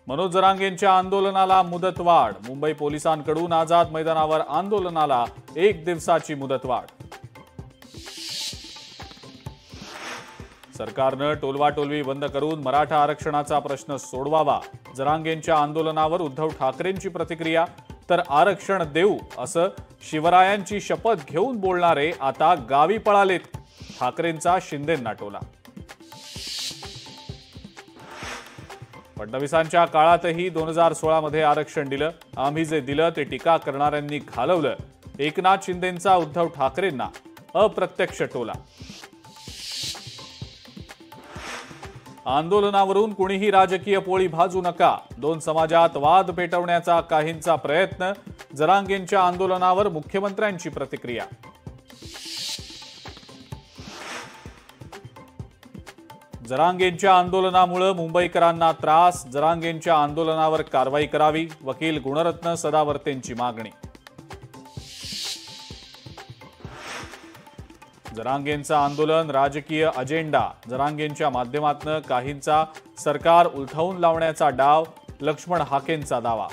मनोज जरांगेंच्या आंदोलनाला मुदतवाढ। मुंबई पोलिसांकडून आझाद मैदानावर आंदोलनाला 1 दिवसाची मुदतवाढ। सरकारनं टोलवाटोलवी बंद करून मराठा आरक्षणाचा प्रश्न सोडवावा। जरांगेंच्या आंदोलनावर उद्धव ठाकरेंची प्रतिक्रिया। तर आरक्षण देऊ असं शिवरायांची शपथ घेऊन बोलणारे आता गावी पळालेत। ठाकरेंचा शिंदेंना टोला। फडणवीसांच्या काळातही 2016 मध्ये आरक्षण दिलं, आम्ही जे दिलं ते टीका करणाऱ्यांनी घालवलं। एकनाथ शिंदेंचा उद्धव ठाकरेंना अप्रत्यक्ष टोला। आंदोलनावरून कुणीही राजकीय पोळी भाजू नका। 2 समाजात वाद पेटवण्याचा काहींचा प्रयत्न। जरांगेंच्या आंदोलनावर मुख्यमंत्र्यांची प्रतिक्रिया। जरांगेंच्या आंदोलनामुळे मुंबईकरांना त्रास। जरांगेंच्या आंदोलनावर कारवाई करावी। वकील गुणरत्न सदावर्तेंची मागणी। जरांगेंचं आंदोलन राजकीय अजेंडा। जरांगेंच्या माध्यमातून काहींचा सरकार उलथवून लावण्याचा डाव। लक्ष्मण हाकेंचा दावा।